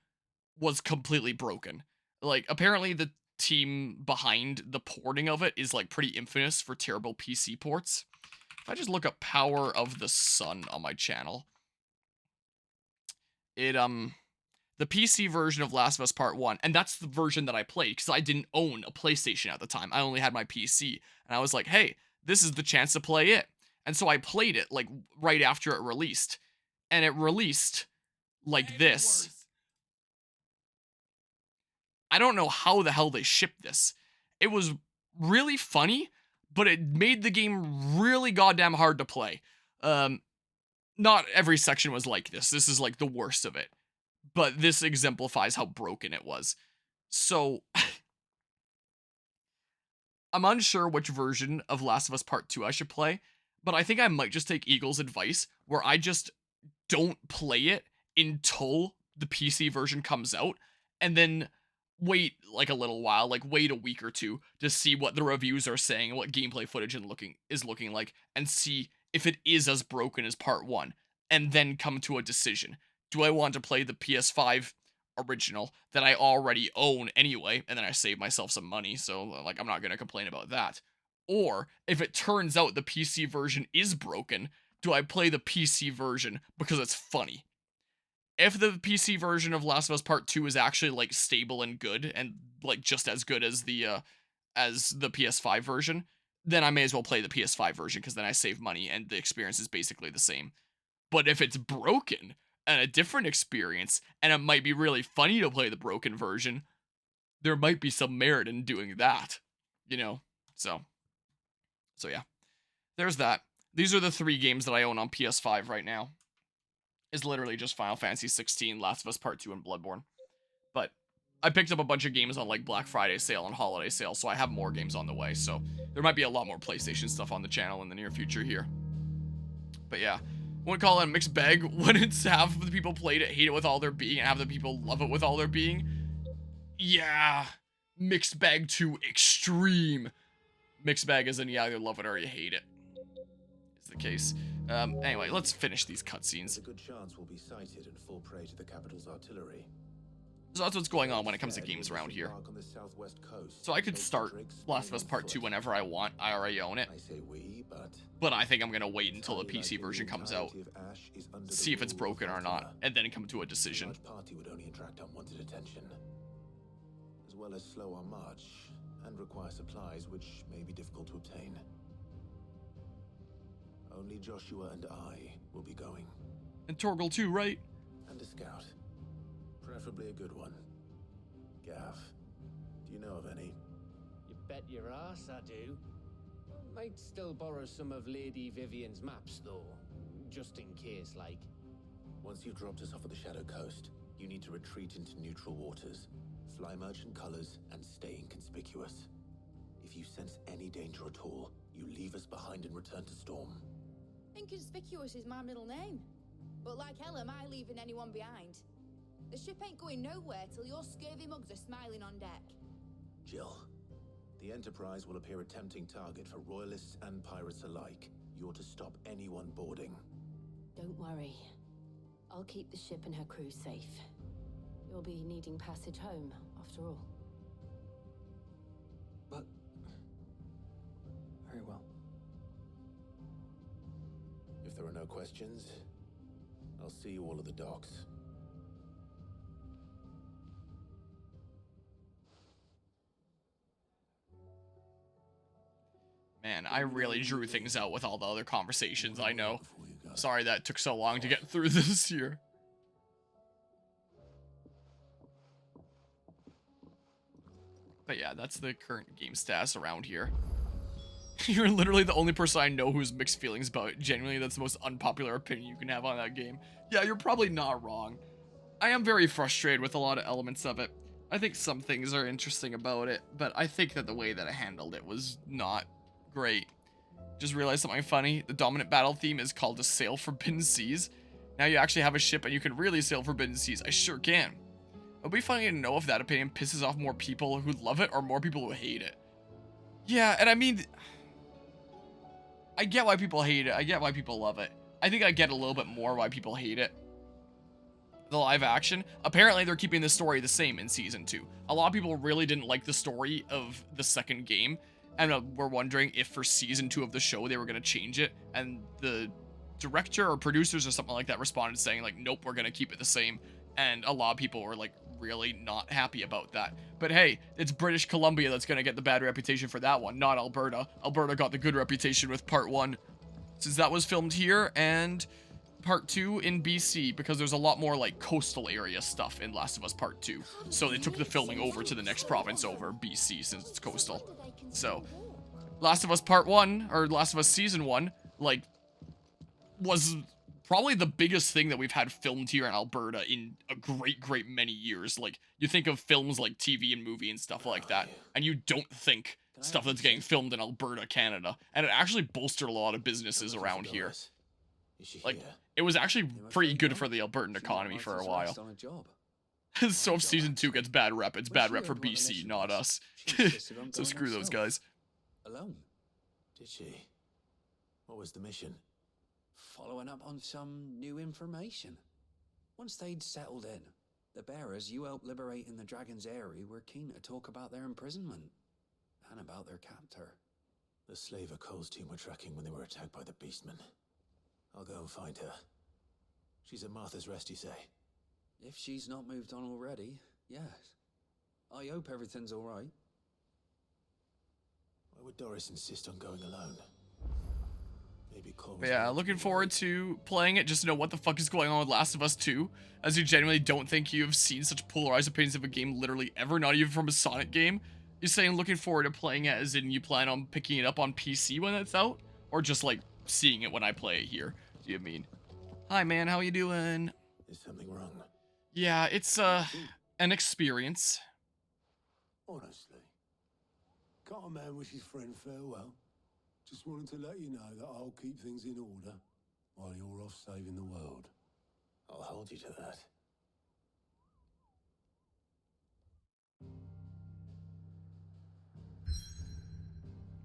was completely broken. Like, apparently the team behind the porting of it is like pretty infamous for terrible PC ports. If I just look up Power of the Sun on my channel, it the PC version of Last of Us Part 1, and that's the version that I played because I didn't own a PlayStation at the time. I only had my PC, and I was like, hey, this is the chance to play it. And so I played it like right after it released, and it released like this. I don't know how the hell they shipped this. It was really funny, but it made the game really goddamn hard to play. Not every section was like this. This is like the worst of it. But this exemplifies how broken it was. So, I'm unsure which version of Last of Us Part 2 I should play, but I think I might just take Eagle's advice, where I just don't play it until the PC version comes out, and then wait like a little while, like wait a week or two to see what the reviews are saying and what gameplay footage is looking like, and see if it is as broken as Part 1, and then come to a decision. Do I want to play the PS5 original that I already own anyway, and then I save myself some money, so like I'm not going to complain about that? Or if it turns out the PC version is broken, do I play the PC version because it's funny? If the PC version of Last of Us Part 2 is actually like stable and good and like just as good as the PS5 version, then I may as well play the PS5 version because then I save money and the experience is basically the same. But if it's broken and a different experience, and it might be really funny to play the broken version, there might be some merit in doing that, you know? So yeah, there's that. These are the 3 games that I own on PS5 right now. Is literally just Final Fantasy 16, Last of Us Part 2, and Bloodborne. But I picked up a bunch of games on like Black Friday sale and holiday sale, so I have more games on the way, so there might be a lot more PlayStation stuff on the channel in the near future here. But yeah, wouldn't call it a mixed bag when it's half of the people played it, hate it with all their being, and half of the people love it with all their being. Yeah, mixed bag to extreme. Mixed bag as in, yeah, either love it or you hate it. Is the case. Anyway, let's finish these cutscenes. A good chance we'll be sighted and fall prey to the capital's artillery. So that's what's going on when it comes to games around here. So I could start Last of Us Part 2 whenever I want. I already own it. But I think I'm going to wait until the PC version comes out, see if it's broken or not, and then come to a decision. Party would only attract unwanted attention, as well as slow our march and require supplies which may be difficult to obtain. Only Joshua and I will be going. And Torgal too, right? And a scout. Preferably a good one. Gav, do you know of any? You bet your ass I do. Might still borrow some of Lady Vivian's maps, though. Just in case, like. Once you've dropped us off at the Shadow Coast, you need to retreat into neutral waters, fly merchant colors, and stay inconspicuous. If you sense any danger at all, you leave us behind and return to Storm. Inconspicuous is my middle name. But like hell am I leaving anyone behind? The ship ain't going nowhere till your scurvy mugs are smiling on deck. Jill, the Enterprise will appear a tempting target for royalists and pirates alike. You're to stop anyone boarding. Don't worry. I'll keep the ship and her crew safe. You'll be needing passage home, after all. But... very well. If there are no questions, I'll see you all at the docks. Man, I really drew things out with all the other conversations, I know. Sorry that took so long to get through this here. But yeah, that's the current game status around here. You're literally the only person I know who's mixed feelings about it. Genuinely, that's the most unpopular opinion you can have on that game. Yeah, you're probably not wrong. I am very frustrated with a lot of elements of it. I think some things are interesting about it, but I think that the way that I handled it was not great. Just realized something funny. The dominant battle theme is called to sail forbidden seas. Now you actually have a ship and you can really sail forbidden seas. I sure can. It'll be funny to know if that opinion pisses off more people who love it or more people who hate it. Yeah, and I mean, I get why people hate it. I get why people love it. I think I get a little bit more why people hate it. the live action. Apparently they're keeping the story the same in season 2. A lot of people really didn't like the story of the second game, and were wondering if for season 2 of the show they were going to change it, and the director or producers or something like that responded saying like, nope, we're going to keep it the same. And a lot of people were like really not happy about that. But hey, it's British Columbia that's going to get the bad reputation for that one, not Alberta. Alberta got the good reputation with part 1, since that was filmed here, and part 2 in BC, because there's a lot more like coastal area stuff in Last of Us Part 2. So they took the filming over to the next province over, BC, since it's coastal. So Last of Us Part 1, or Last of Us Season 1, like, was probably the biggest thing that we've had filmed here in Alberta in a great many years. Like, you think of films like TV and movie and stuff like that, and you don't think stuff that's getting filmed in Alberta, Canada. And it actually bolstered a lot of businesses around here. Like, it was actually pretty good for the Albertan economy for a while. So if season 2 gets bad rep, it's bad rep for BC, not us. So screw those guys. Alone? Did she? What was the mission? Following up on some new information. Once they'd settled in, the bearers you helped liberate in the Dragon's Eyrie were keen to talk about their imprisonment and about their captor. The slaver Cole's team were tracking when they were attacked by the Beastmen. I'll go and find her. She's at Martha's Rest, you say? If she's not moved on already, yes. I hope everything's all right. Why would Doris insist on going alone? Maybe Cole. But yeah, looking forward to playing it just to know what the fuck is going on with Last of Us 2, as you genuinely don't think you have seen such polarized opinions of a game literally ever, not even from a Sonic game. You're saying looking forward to playing it as in you plan on picking it up on PC when it's out? Or just like seeing it when I play it here? Do you mean? Hi man, how you doing? Is something wrong? Yeah, it's an experience. Honestly, can't a man wish his friend farewell? Just wanted to let you know that I'll keep things in order while you're off saving the world. I'll hold you to that.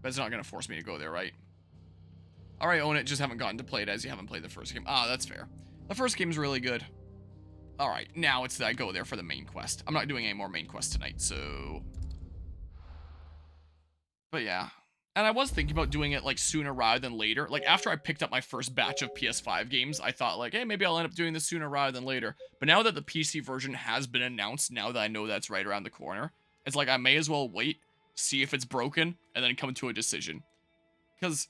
But it's not gonna force me to go there, right? Alright, own it, just haven't gotten to play it as you haven't played the first game. Ah, that's fair. The first game's really good. Alright, now it's that I go there for the main quest. I'm not doing any more main quests tonight, so... But yeah. And I was thinking about doing it, like, sooner rather than later. Like, after I picked up my first batch of PS5 games, I thought, like, hey, maybe I'll end up doing this sooner rather than later. But now that the PC version has been announced, now that I know that's right around the corner, it's like I may as well wait, see if it's broken, and then come to a decision. Because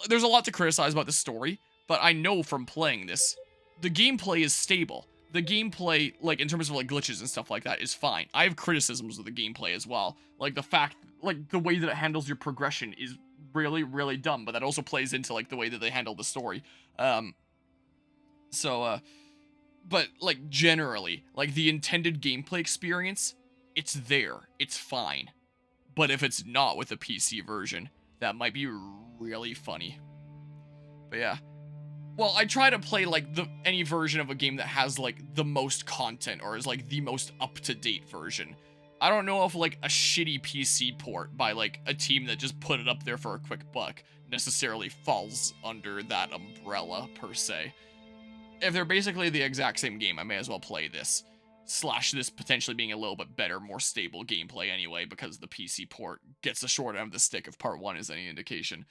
there's a lot to criticize about the story, but I know from playing this, the gameplay is stable. The gameplay, like, in terms of, like, glitches and stuff like that, is fine. I have criticisms of the gameplay as well. Like, the fact, like, the way that it handles your progression is really, really dumb, but that also plays into, like, the way that they handle the story. But, like, generally, like, the intended gameplay experience, it's there. It's fine. But if it's not with the PC version, that might be really funny. But yeah. Well, I try to play, like, any version of a game that has, like, the most content, or is, like, the most up-to-date version. I don't know if, like, a shitty PC port by, like, a team that just put it up there for a quick buck necessarily falls under that umbrella, per se. If they're basically the exact same game, I may as well play this. Slash this potentially being a little bit better, more stable gameplay anyway, because the PC port gets the short end of the stick if part 1 is any indication.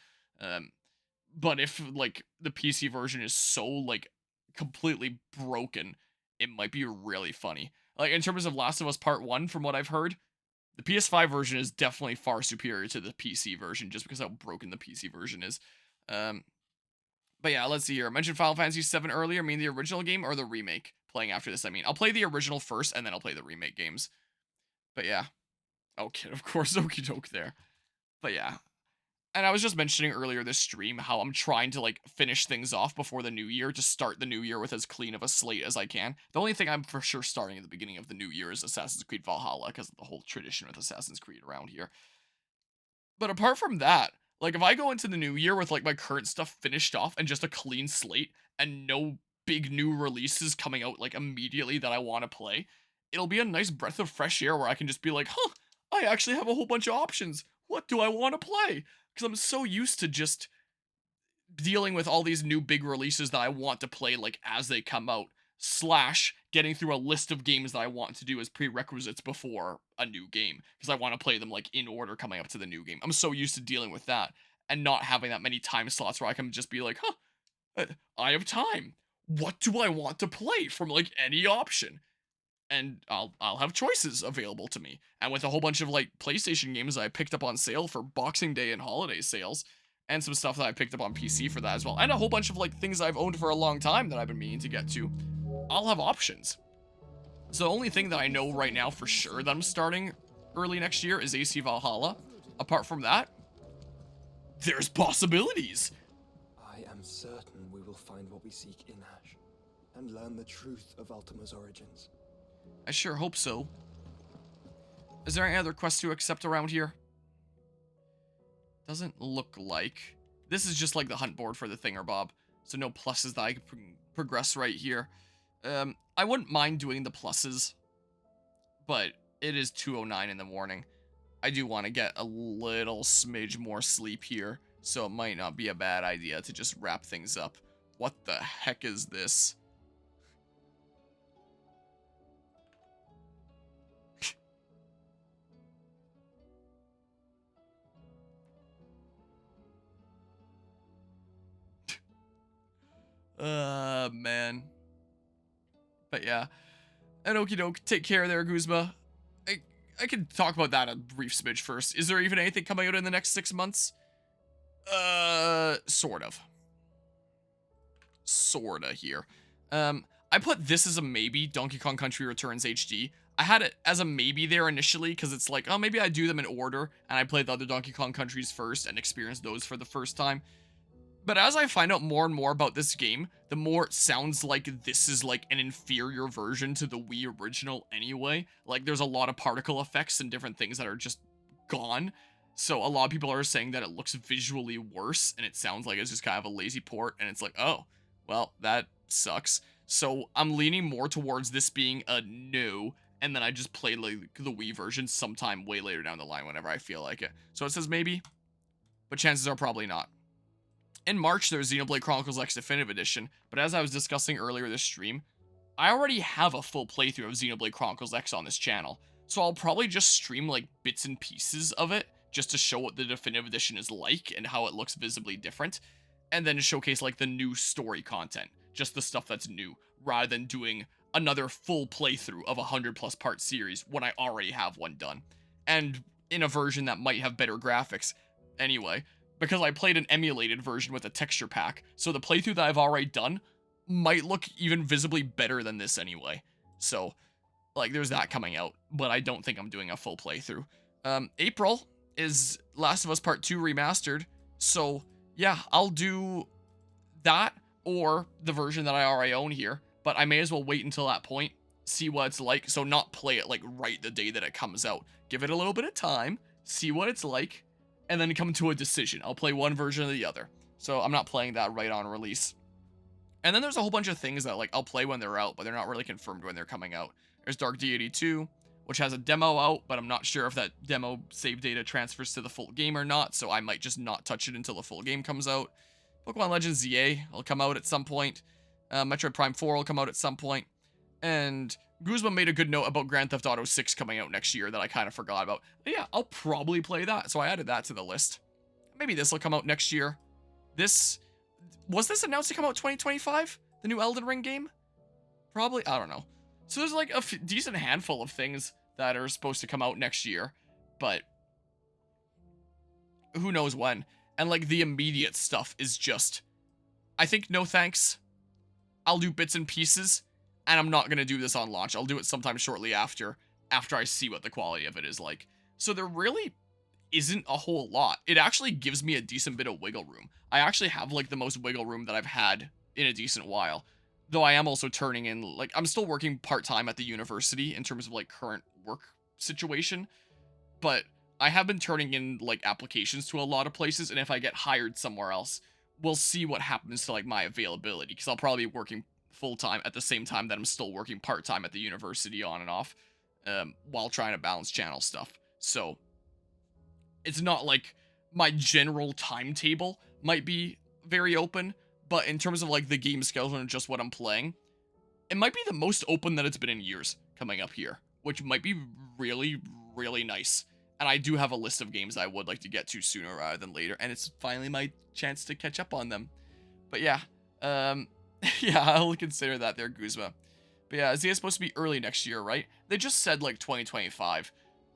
But if, like, the PC version is so, like, completely broken, it might be really funny. Like, in terms of Last of Us Part 1, from what I've heard, the PS5 version is definitely far superior to the PC version, just because how broken the PC version is. But yeah, let's see here. I mentioned Final Fantasy VII earlier. I mean the original game or the remake? Playing after this, I mean. I'll play the original first, and then I'll play the remake games. But yeah. Okay, of course, okie doke there. But yeah. And I was just mentioning earlier this stream how I'm trying to, like, finish things off before the new year to start the new year with as clean of a slate as I can. The only thing I'm for sure starting at the beginning of the new year is Assassin's Creed Valhalla, because of the whole tradition with Assassin's Creed around here. But apart from that, like, if I go into the new year with, like, my current stuff finished off and just a clean slate and no big new releases coming out, like, immediately that I want to play, it'll be a nice breath of fresh air where I can just be like, huh, I actually have a whole bunch of options. What do I want to play? Because I'm so used to just dealing with all these new big releases that I want to play, like, as they come out. slash getting through a list of games that I want to do as prerequisites before a new game, because I want to play them like in order coming up to the new game. I'm so used to dealing with that and not having that many time slots where I can just be like, I have time. What do I want to play from like any option? And I'll have choices available to me. And with a whole bunch of like PlayStation games I picked up on sale for Boxing Day and holiday sales, and some stuff that I picked up on PC for that as well, and a whole bunch of like things I've owned for a long time that I've been meaning to get to, I'll have options. So the only thing that I know right now for sure that I'm starting early next year is AC Valhalla. Apart from that, there's possibilities. I am certain we will find what we seek in Ash, and learn the truth of Ultima's origins. I sure hope so. Is there any other quests to accept around here? Doesn't look like. This is just like the hunt board for the Thingerbob, so no pluses that I can progress right here. I wouldn't mind doing the pluses, but it is 2:09 in the morning. I do want to get a little smidge more sleep here, so it might not be a bad idea to just wrap things up. What the heck is this? Man. But yeah. And okie doke, take care there, Guzma. I can talk about that a brief smidge first. Is there even anything coming out in the next 6 months? Sort of. Sorta here. I put this as a maybe, Donkey Kong Country Returns HD. I had it as a maybe there initially, because it's like, oh, maybe I do them in order, and I play the other Donkey Kong Countries first and experience those for the first time. But as I find out more and more about this game, the more it sounds like this is like an inferior version to the Wii original anyway. Like, there's a lot of particle effects and different things that are just gone. So a lot of people are saying that it looks visually worse, and it sounds like it's just kind of a lazy port, and it's like, oh, well, that sucks. So I'm leaning more towards this being a no, and then I just play like the Wii version sometime way later down the line whenever I feel like it. So it says maybe, but chances are probably not. In March, there's Xenoblade Chronicles X Definitive Edition, but as I was discussing earlier this stream, I already have a full playthrough of Xenoblade Chronicles X on this channel, so I'll probably just stream like bits and pieces of it, just to show what the Definitive Edition is like and how it looks visibly different, and then showcase like the new story content, just the stuff that's new, rather than doing another full playthrough of a 100+ part series when I already have one done, and in a version that might have better graphics. Anyway, because I played an emulated version with a texture pack, so the playthrough that I've already done might look even visibly better than this anyway. So, like, there's that coming out, but I don't think I'm doing a full playthrough. April is Last of Us Part 2 Remastered, so yeah, I'll do that or the version that I already own here, but I may as well wait until that point, see what it's like, so not play it like right the day that it comes out. Give it a little bit of time, see what it's like, and then come to a decision. I'll play one version or the other. So I'm not playing that right on release. And then there's a whole bunch of things that like I'll play when they're out, but they're not really confirmed when they're coming out. There's Dark Deity 2, which has a demo out, but I'm not sure if that demo save data transfers to the full game or not, so I might just not touch it until the full game comes out. Pokemon Legends ZA will come out at some point. Metroid Prime 4 will come out at some point. And Guzma made a good note about Grand Theft Auto 6 coming out next year that I kind of forgot about. But yeah, I'll probably play that, so I added that to the list. Maybe this will come out next year. Was this announced to come out 2025? The new Elden Ring game? Probably, I don't know. So there's like a decent handful of things that are supposed to come out next year, but who knows when. And like the immediate stuff is just, I think no thanks. I'll do bits and pieces. And I'm not going to do this on launch. I'll do it sometime shortly after I see what the quality of it is like. So there really isn't a whole lot. It actually gives me a decent bit of wiggle room. I actually have like the most wiggle room that I've had in a decent while. Though I am also turning in, like, I'm still working part-time at the university in terms of like current work situation. But I have been turning in like applications to a lot of places. And if I get hired somewhere else, we'll see what happens to like my availability. Because I'll probably be working full-time at the same time that I'm still working part-time at the university on and off, while trying to balance channel stuff. So it's not like my general timetable might be very open, but in terms of like the game schedule and just what I'm playing, it might be the most open that it's been in years coming up here, which might be really, really nice. And I do have a list of games I would like to get to sooner rather than later, and it's finally my chance to catch up on them. But yeah, yeah, I'll consider that there, Guzma. But yeah, ZA is supposed to be early next year, right? They just said, like, 2025.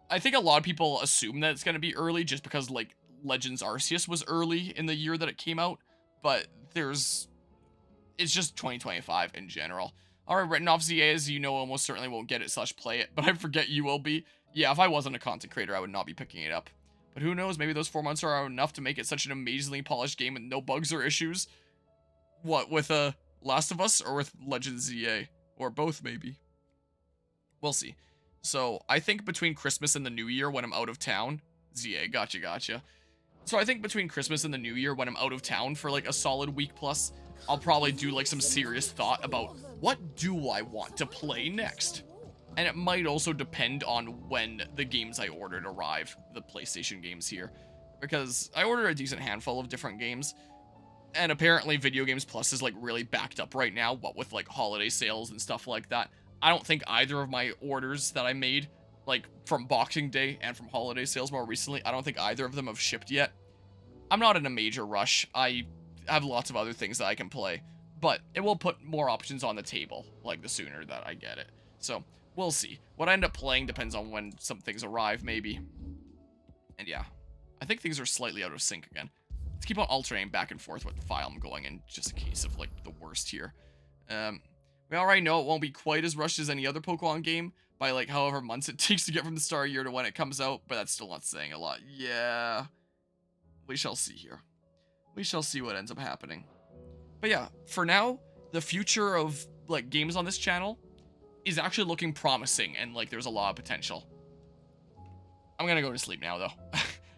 I think a lot of people assume that it's going to be early just because, like, Legends Arceus was early in the year that it came out. But it's just 2025 in general. Alright, written off ZA, as you know, almost certainly won't get it / play it, but I forget you will be. Yeah, if I wasn't a content creator, I would not be picking it up. But who knows, maybe those 4 months are enough to make it such an amazingly polished game with no bugs or issues. What, with Last of Us or with Legends ZA? Or both, maybe. We'll see. So, I think between Christmas and the New Year when I'm out of town... ZA, gotcha. So I think between Christmas and the New Year when I'm out of town for like a solid week plus, I'll probably do like some serious thought about what do I want to play next? And it might also depend on when the games I ordered arrive, the PlayStation games here. Because I ordered a decent handful of different games, and apparently Video Games Plus is like really backed up right now, what with like holiday sales and stuff like that. I don't think either of my orders that I made, like from Boxing Day and from holiday sales more recently, I don't think either of them have shipped yet. I'm not in a major rush. I have lots of other things that I can play, but it will put more options on the table, like the sooner that I get it. So, we'll see. What I end up playing depends on when some things arrive, maybe. And yeah, I think things are slightly out of sync again. Let's keep on alternating back and forth what file I'm going in, just in case of, like, the worst here. We already know it won't be quite as rushed as any other Pokemon game by, like, however months it takes to get from the start of year to when it comes out, but that's still not saying a lot. Yeah, we shall see here. We shall see what ends up happening. But yeah, for now, the future of, like, games on this channel is actually looking promising, and, like, there's a lot of potential. I'm gonna go to sleep now, though.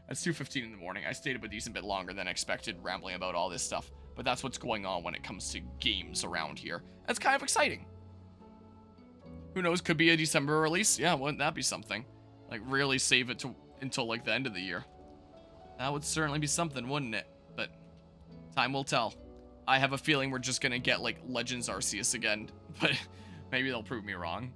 It's 2:15 in the morning. I stayed up a decent bit longer than expected, rambling about all this stuff. But that's what's going on when it comes to games around here. That's kind of exciting. Who knows, could be a December release. Yeah, wouldn't that be something? Like, really save it until, like, the end of the year. That would certainly be something, wouldn't it? But time will tell. I have a feeling we're just gonna get, like, Legends Arceus again. But maybe they'll prove me wrong.